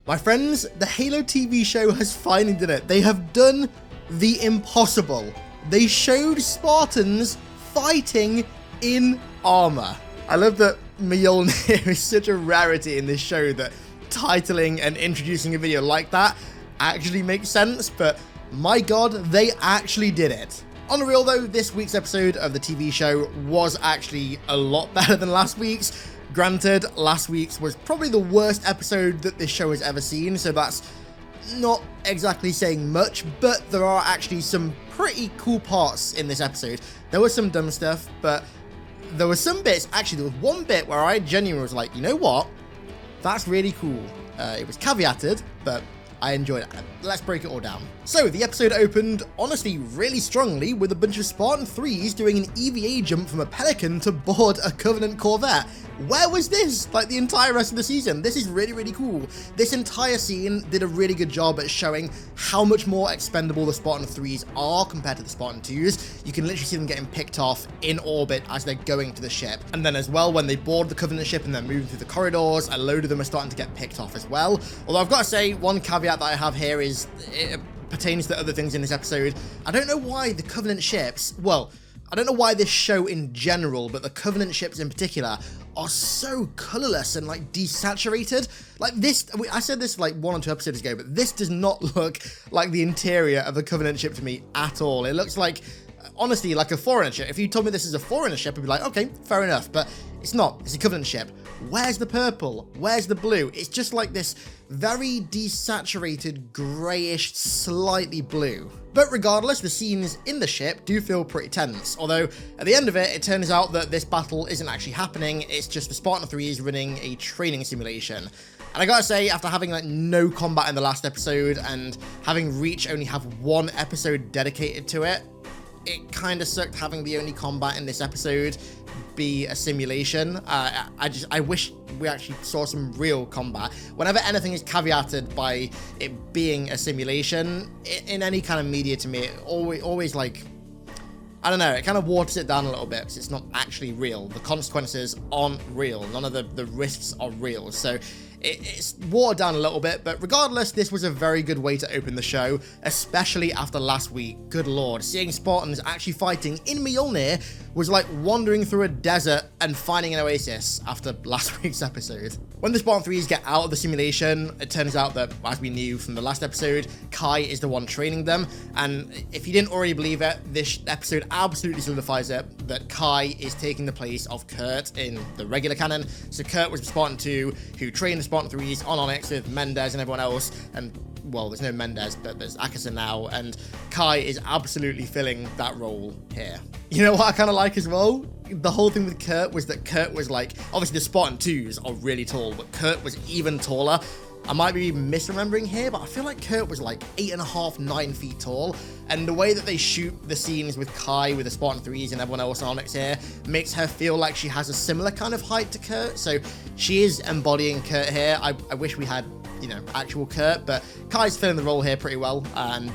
My friends, the Halo TV show has finally done it. They have done the impossible. They showed Spartans fighting in armor. I love that Mjolnir is such a rarity in this show that titling and introducing a video like that actually makes sense, but my god, they actually did it. On the real though, this week's episode of the TV show was actually a lot better than last week's. Granted, last week's was probably the worst episode that this show has ever seen, so that's not exactly saying much, but there are actually some pretty cool parts in this episode. There was some dumb stuff, but there were some bits, actually there was one bit where I genuinely was like, you know what? That's really cool. It was caveated, but I enjoyed it. Let's break it all down. So the episode opened, honestly, really strongly with a bunch of Spartan 3s doing an EVA jump from a Pelican to board a Covenant Corvette. Where was this? Like the entire rest of the season. This is really, really cool. This entire scene did a really good job at showing how much more expendable the Spartan 3s are compared to the Spartan 2s. You can literally see them getting picked off in orbit as they're going to the ship. And then as well, when they board the Covenant ship and they're moving through the corridors, a load of them are starting to get picked off as well. Although I've got to say, one caveat that I have here is it pertains to other things in this episode. I don't know why the Covenant ships, well, I don't know why this show in general, but the Covenant ships in particular are so colorless and like desaturated. Like this, I said this like 1 or 2 episodes ago, but this does not look like the interior of a Covenant ship to me at all. It looks like, honestly, like a Foreigner ship. If you told me this is a Foreigner ship, I'd be like, okay, fair enough, but it's not. It's a Covenant ship. Where's the purple? Where's the blue? It's just like this very desaturated, grayish, slightly blue. But regardless, the scenes in the ship do feel pretty tense, although at the end of it, it turns out that this battle isn't actually happening, it's just the Spartan 3s running a training simulation. And I gotta say, after having like no combat in the last episode, and having Reach only have 1 episode dedicated to it, it kind of sucked having the only combat in this episode be a simulation. I wish we actually saw some real combat. Whenever anything is caveated by it being a simulation, in any kind of media to me, it always like, I don't know, it kind of waters it down a little bit because it's not actually real. The consequences aren't real. None of the risks are real. So it's watered down a little bit, but regardless, this was a very good way to open the show, especially after last week. Good lord, seeing Spartans actually fighting in Mjolnir was like wandering through a desert and finding an oasis after last week's episode. When the Spartan 3s get out of the simulation, it turns out that, as we knew from the last episode, Kai is the one training them, and if you didn't already believe it, this episode absolutely solidifies it, that Kai is taking the place of Kurt in the regular canon. So Kurt was the Spartan 2 who trained the Spartan 3s on Onyx with Mendez and everyone else, and well, there's no Mendez, but there's Akaza now, and Kai is absolutely filling that role here. You know what I kind of like as well? The whole thing with Kurt was that Kurt was like, obviously the Spartan 2s are really tall, but Kurt was even taller. I might be misremembering here, but I feel like Kurt was like 8.5, 9 feet tall, and the way that they shoot the scenes with Kai, with the Spartan 3s and everyone else on Onyx here, makes her feel like she has a similar kind of height to Kurt, so she is embodying Kurt here. I wish we had, you know, actual Kurt, but Kai's filling the role here pretty well, and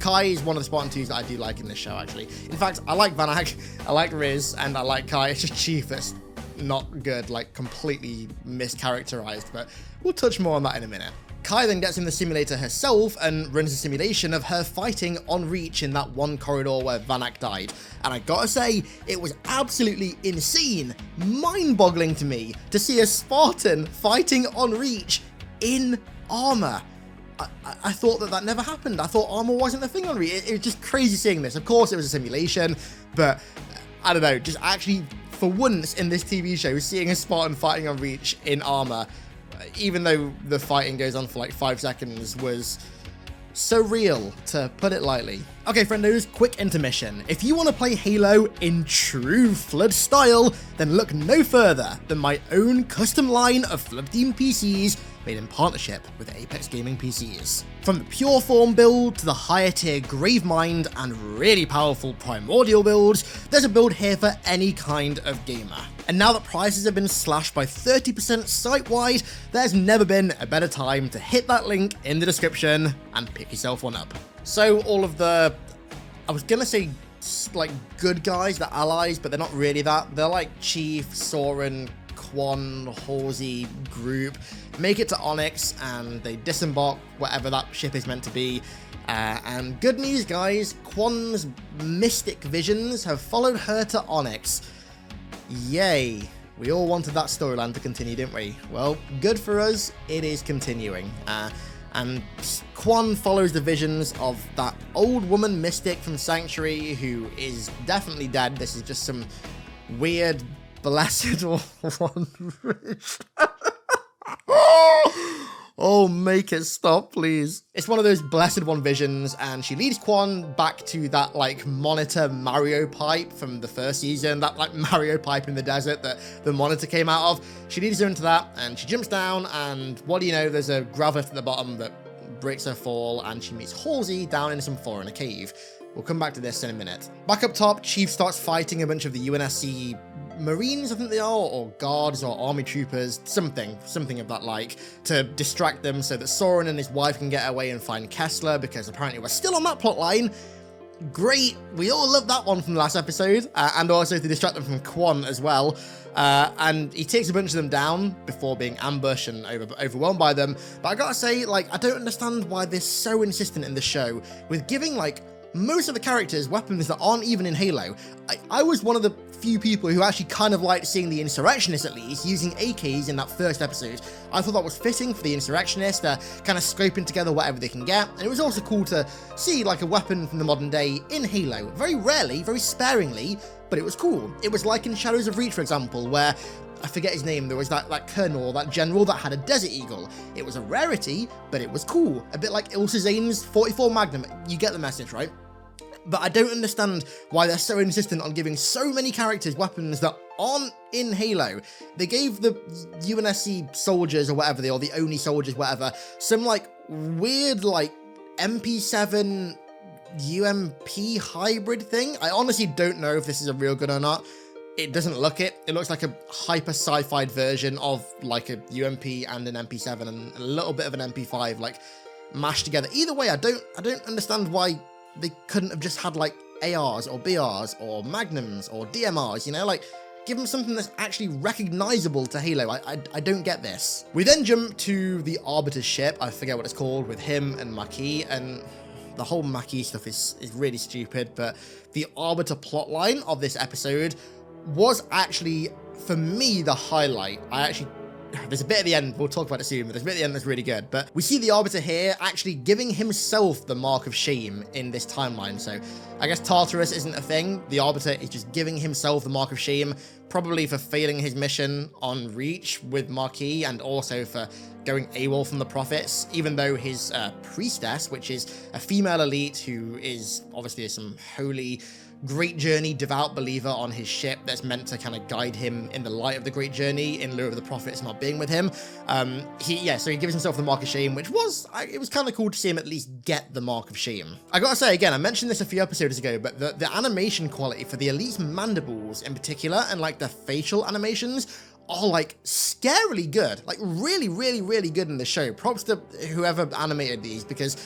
Kai is one of the Spartan 2s that I do like in this show, actually. In fact, I like Vanak, I like Riz, and I like Kai. It's just Chief that's not good, like completely mischaracterized, but we'll touch more on that in a minute. Kai then gets in the simulator herself and runs a simulation of her fighting on Reach in that one corridor where Vanak died. And I gotta say, it was absolutely insane, mind-boggling to me to see a Spartan fighting on Reach in armor. I thought that never happened. I thought armor wasn't a thing on Reach. It was just crazy seeing this. Of course, it was a simulation, but I don't know, just actually for once in this TV show, seeing a Spartan fighting on Reach in armor, even though the fighting goes on for like 5 seconds, was so real, to put it lightly. Okay, friendos, quick intermission. If you want to play Halo in true Flood style, then look no further than my own custom line of Flood-themed PCs made in partnership with Apex Gaming PCs. From the pure form build to the higher tier Gravemind and really powerful Primordial builds, there's a build here for any kind of gamer. And now that prices have been slashed by 30% site-wide, there's never been a better time to hit that link in the description and pick yourself one up. So all of the, I was gonna say like good guys, the allies, but they're not really that. They're like Chief, Soren, Quan, Halsey, Group. make it to Onyx, and they disembark whatever that ship is meant to be. And good news, guys, Quan's mystic visions have followed her to Onyx. Yay. We all wanted that storyline to continue, didn't we? Well, good for us, it is continuing. And Quan follows the visions of that old woman mystic from Sanctuary who is definitely dead. This is just some weird, blessed one. Oh, make it stop, please. It's one of those blessed one visions, and she leads Quan back to that, like, monitor Mario pipe from the first season, that, like, Mario pipe in the desert that the monitor came out of. She leads her into that, and she jumps down, and what do you know, there's a grav lift at the bottom that breaks her fall, and she meets Halsey down in some floor in a cave. We'll come back to this in a minute. Back up top, Chief starts fighting a bunch of the UNSC Marines, I think they are, or guards, or army troopers, something of that like, to distract them so that Soren and his wife can get away and find Kessler, because apparently we're still on that plot line. Great, we all love that one from the last episode, and also to distract them from Quan as well. And he takes a bunch of them down before being ambushed and overwhelmed by them. But I gotta say, like, I don't understand why they're so insistent in the show with giving, like, most of the characters weapons that aren't even in Halo. I was one of the few people who actually kind of liked seeing the Insurrectionists, at least, using AKs in that first episode. I thought that was fitting for the Insurrectionists, kind of scraping together whatever they can get, and it was also cool to see, like, a weapon from the modern day in Halo. Very rarely, very sparingly, but it was cool. It was like in Shadows of Reach, for example, where, I forget his name, there was that colonel, that general that had a Desert Eagle. It was a rarity, but it was cool. A bit like Ilsa Zane's 44 Magnum. You get the message, right? But I don't understand why they're so insistent on giving so many characters weapons that aren't in Halo. They gave the UNSC soldiers or whatever, or the Oni soldiers, whatever, some like weird like MP7 UMP hybrid thing. I honestly don't know if this is a real gun or not. It doesn't look it. It looks like a hyper sci-fi version of like a UMP and an MP7 and a little bit of an MP5 like mashed together. Either way, I don't understand why they couldn't have just had like ARs or BRs or Magnums or DMRs, you know, like give them something that's actually recognizable to Halo. I don't get this. We then jump to the Arbiter's ship. I forget what it's called, with him and McHan, and the whole McHan stuff is really stupid, but the Arbiter plotline of this episode was actually, for me, the highlight. There's a bit at the end, we'll talk about it soon, but there's a bit at the end that's really good. But we see the Arbiter here actually giving himself the mark of shame in this timeline. So I guess Tartarus isn't a thing. The Arbiter is just giving himself the mark of shame, probably for failing his mission on Reach with Marquis, and also for going AWOL from the Prophets, even though his priestess, which is a female elite who is obviously some holy Great Journey devout believer on his ship that's meant to kind of guide him in the light of the Great Journey in lieu of the Prophets not being with him. So he gives himself the mark of shame, which was, it was kind of cool to see him at least get the mark of shame. I gotta say again, I mentioned this a few episodes ago, but the animation quality for the Elite's mandibles in particular, and like the facial animations, are like scarily good, like really, really, really good in the show. Props to whoever animated these, because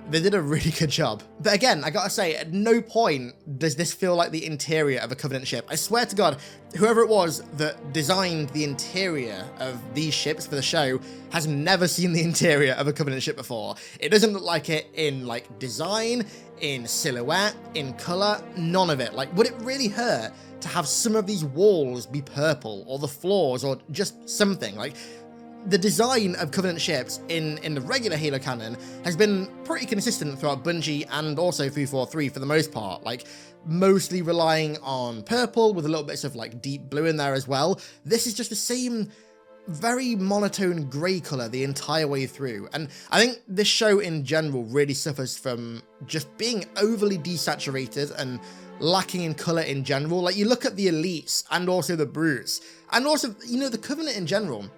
they did a really good job. But again, I gotta say, at no point does this feel like the interior of a Covenant ship. I swear to God, whoever it was that designed the interior of these ships for the show has never seen the interior of a Covenant ship before. It doesn't look like it in like design, in silhouette, in color, none of it. Like, would it really hurt to have some of these walls be purple, or the floors, or just something? Like, the design of Covenant ships in the regular Halo canon has been pretty consistent throughout Bungie and also 343 for the most part, like mostly relying on purple with a little bits of like deep blue in there as well. This is just the same very monotone grey colour the entire way through, and I think this show in general really suffers from just being overly desaturated and lacking in colour in general. Like, you look at the Elites and also the Brutes, and also, you know, the Covenant in general.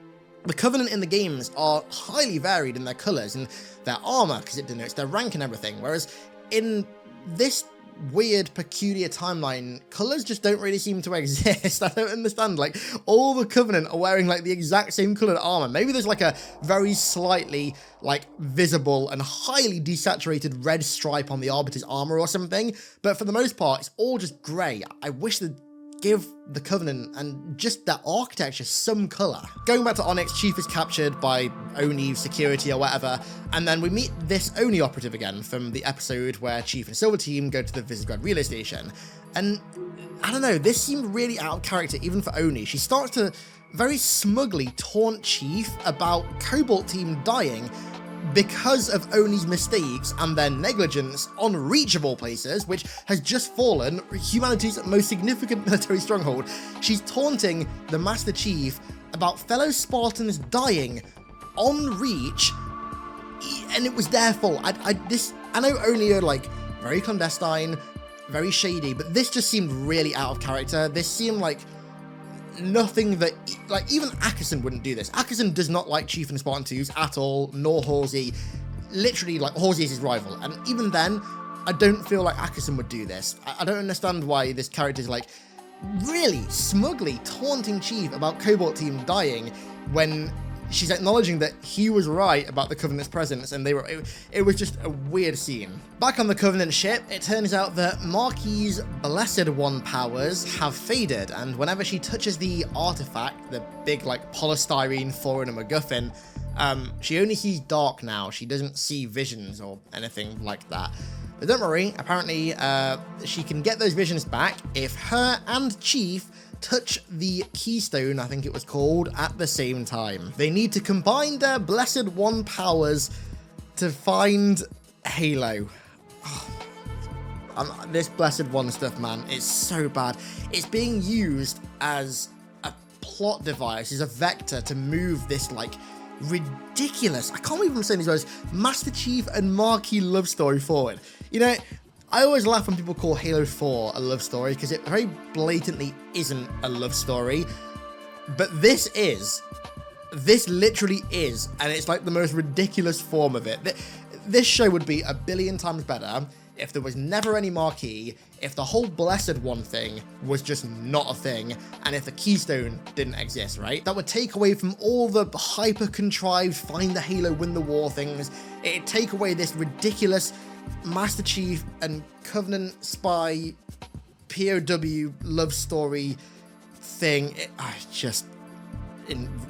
The Covenant in the games are highly varied in their colours and their armour, because it denotes their rank and everything, whereas in this weird, peculiar timeline, colours just don't really seem to exist. I don't understand. Like, all the Covenant are wearing like the exact same coloured armour. Maybe there's like a very slightly like visible and highly desaturated red stripe on the Arbiter's armour or something, but for the most part, it's all just grey. I wish they'd give the Covenant and just that architecture some color. Going back to Onyx, Chief is captured by Oni security or whatever, and then we meet this Oni operative again from the episode where Chief and Silver Team go to the Visegrad relay station. And I don't know, this seemed really out of character even for Oni. She starts to very smugly taunt Chief about Cobalt Team dying because of Oni's mistakes and their negligence on reachable places, which has just fallen humanity's most significant military stronghold. She's taunting the Master Chief about fellow Spartans dying on Reach, and it was their fault. I know Oni are like very clandestine, very shady, but this just seemed really out of character. This seemed like nothing that, like, even Ackerson wouldn't do this. Ackerson does not like Chief and Spartan 2s at all, nor Halsey. Literally, like, Halsey is his rival, and even then, I don't feel like Ackerson would do this. I don't understand why this character is, like, really smugly taunting Chief about Cobalt Team dying when she's acknowledging that he was right about the Covenant's presence, and it was just a weird scene. Back on the Covenant ship, it turns out that Marquis' Blessed One powers have faded, and whenever she touches the artifact, the big like polystyrene foreigner MacGuffin, she only sees dark now. She doesn't see visions or anything like that. But don't worry, apparently she can get those visions back if her and Chief touch the keystone, I think it was called, at the same time. They need to combine their Blessed One powers to find Halo. Oh, this Blessed One stuff, man, it's so bad. It's being used as a plot device, as a vector to move this, like, ridiculous, I can't even say these words, Master Chief and Marquis love story forward. You know, I always laugh when people call Halo 4 a love story, because it very blatantly isn't a love story, but this literally is, and it's like the most ridiculous form of it. This show would be a billion times better if there was never any Marquis, if the whole Blessed One thing was just not a thing, and if the Keystone didn't exist, right? That would take away from all the hyper-contrived find the Halo, win the war things. It'd take away this ridiculous Master Chief and Covenant spy POW love story thing.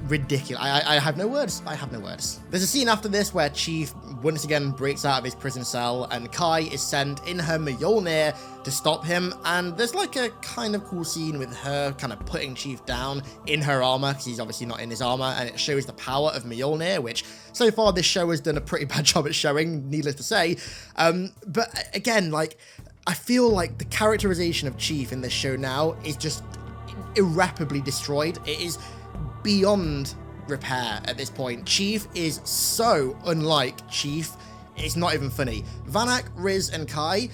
Ridiculous. I have no words. I have no words. There's a scene after this where Chief once again breaks out of his prison cell, and Kai is sent in her Mjolnir to stop him, and there's like a kind of cool scene with her kind of putting Chief down in her armor, because he's obviously not in his armor, and it shows the power of Mjolnir, which so far this show has done a pretty bad job at showing, needless to say. But again, like, I feel like the characterization of Chief in this show now is just irreparably destroyed. It is beyond repair at this point. Chief is so unlike Chief, it's not even funny. Vanak, Riz, and Kai,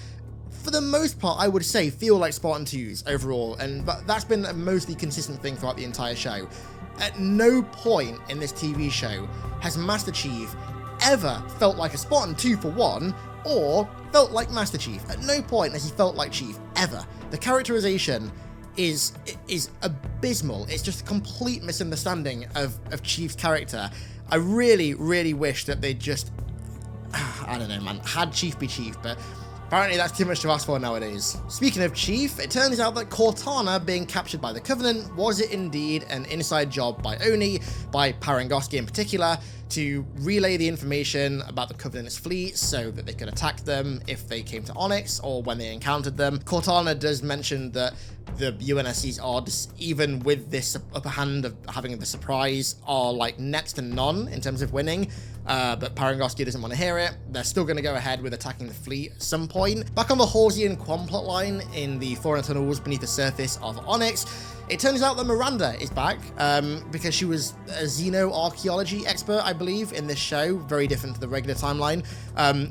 for the most part, I would say, feel like Spartan 2s overall, but that's been a mostly consistent thing throughout the entire show. At no point in this TV show has Master Chief ever felt like a Spartan 2 for one, or felt like Master Chief. At no point has he felt like Chief, ever. The characterization is abysmal. It's just a complete misunderstanding of Chief's character. I really, really wish that they just, I don't know, man, had Chief be Chief, but apparently that's too much to ask for nowadays. Speaking of Chief, it turns out that Cortana being captured by the Covenant was indeed an inside job by Oni, by Parangoski in particular, to relay the information about the Covenant's fleet so that they could attack them if they came to Onyx or when they encountered them. Cortana does mention that the UNSC's odds, even with this upper hand of having the surprise, are like next to none in terms of winning. But Parangoski doesn't want to hear it. They're still going to go ahead with attacking the fleet at some point. Back on the Halsey and Quan plotline in the foreign tunnels beneath the surface of Onyx, it turns out that Miranda is back because she was a xenoarchaeology expert, I believe, in this show. Very different to the regular timeline.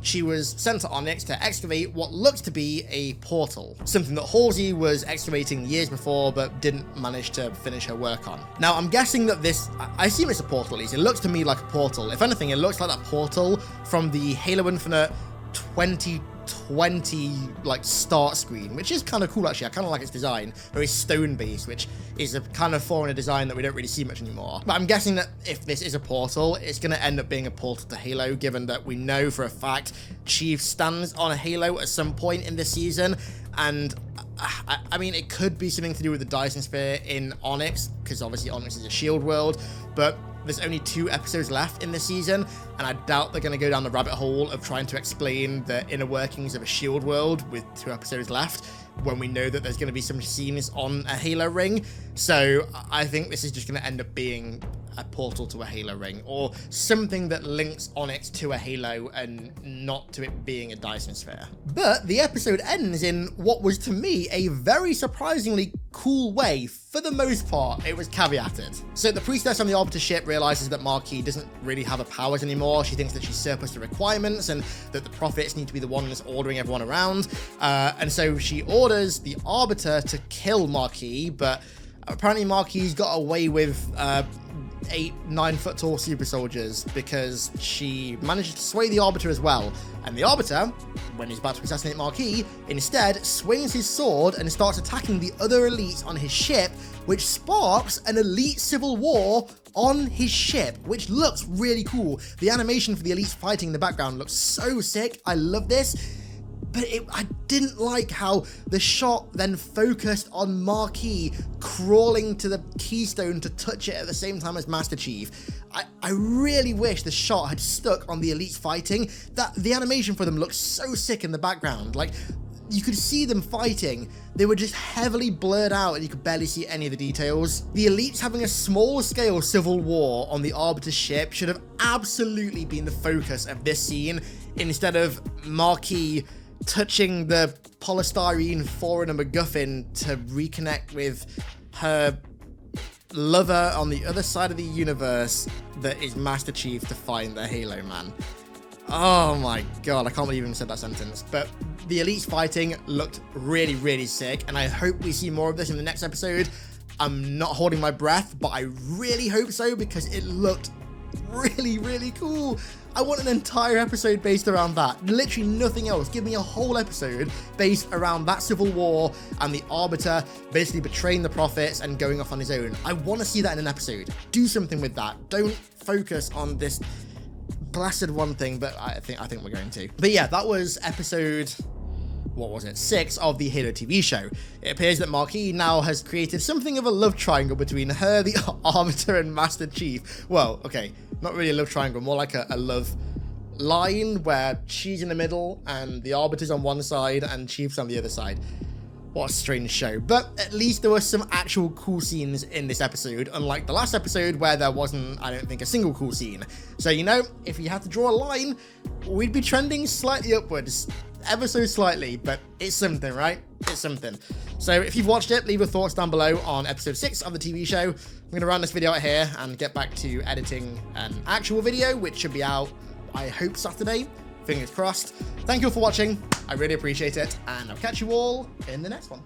She was sent to Onyx to excavate what looks to be a portal, something that Halsey was excavating years before but didn't manage to finish her work on. Now, I'm guessing that I assume it's a portal at least. It looks to me like a portal. If anything, it looks like that portal from the Halo Infinite 2020 like start screen, which is kind of cool actually. I kind of like its design, very stone based, which is a kind of foreigner design that we don't really see much anymore. But I'm guessing that if this is a portal, it's going to end up being a portal to Halo, given that we know for a fact Chief stands on a Halo at some point in this season, and I mean, it could be something to do with the Dyson Sphere in Onyx, because obviously Onyx is a shield world, but there's only 2 episodes left in this season, and I doubt they're going to go down the rabbit hole of trying to explain the inner workings of a shield world with 2 episodes left, when we know that there's going to be some scenes on a Halo ring. So I think this is just going to end up being a portal to a Halo ring, or something that links Onyx to a Halo and not to it being a Dyson Sphere. But the episode ends in what was to me a very surprisingly cool way. For the most part, it was caveated. So the priestess on the Arbiter ship realizes that Marquis doesn't really have her powers anymore. She thinks that she's surplus to requirements and that the prophets need to be the ones ordering everyone around. And so she orders the Arbiter to kill Marquis, but apparently Marquis got away with 8-9 foot tall super soldiers because she managed to sway the Arbiter as well. And the Arbiter, when he's about to assassinate Marquis, instead swings his sword and starts attacking the other elites on his ship, which sparks an elite civil war on his ship, which looks really cool. The animation for the elites fighting in the background looks so sick. I love this. But I didn't like how the shot then focused on Marquis crawling to the keystone to touch it at the same time as Master Chief. I really wish the shot had stuck on the elites fighting. That the animation for them looked so sick in the background. Like, you could see them fighting. They were just heavily blurred out and you could barely see any of the details. The elites having a small-scale civil war on the Arbiter ship should have absolutely been the focus of this scene, instead of Marquis touching the polystyrene Forerunner MacGuffin to reconnect with her lover on the other side of the universe that is Master Chief to find the Halo Man. Oh my god, I can't believe I even said that sentence. But the elites fighting looked really, really sick, and I hope we see more of this in the next episode. I'm not holding my breath, but I really hope so, because it looked really, really cool. I want an entire episode based around that. Literally nothing else. Give me a whole episode based around that civil war and the Arbiter basically betraying the prophets and going off on his own. I want to see that in an episode. Do something with that. Don't focus on this blasted one thing, but I think we're going to. But yeah, that was episode, what was it, 6 of the Halo TV show. It appears that Marquis now has created something of a love triangle between her, the Arbiter, and Master Chief. Well, okay, not really a love triangle, more like a love line where she's in the middle and the Arbiter's on one side and Chief's on the other side. What a strange show. But at least there were some actual cool scenes in this episode, unlike the last episode where there wasn't, I don't think, a single cool scene. So, you know, if you had to draw a line, we'd be trending slightly upwards. Ever so slightly, but it's something, right? It's something. So if you've watched it, leave your thoughts down below on episode 6 of the TV show. I'm going to round this video out here and get back to editing an actual video, which should be out, I hope, Saturday. Fingers crossed. Thank you all for watching. I really appreciate it, and I'll catch you all in the next one.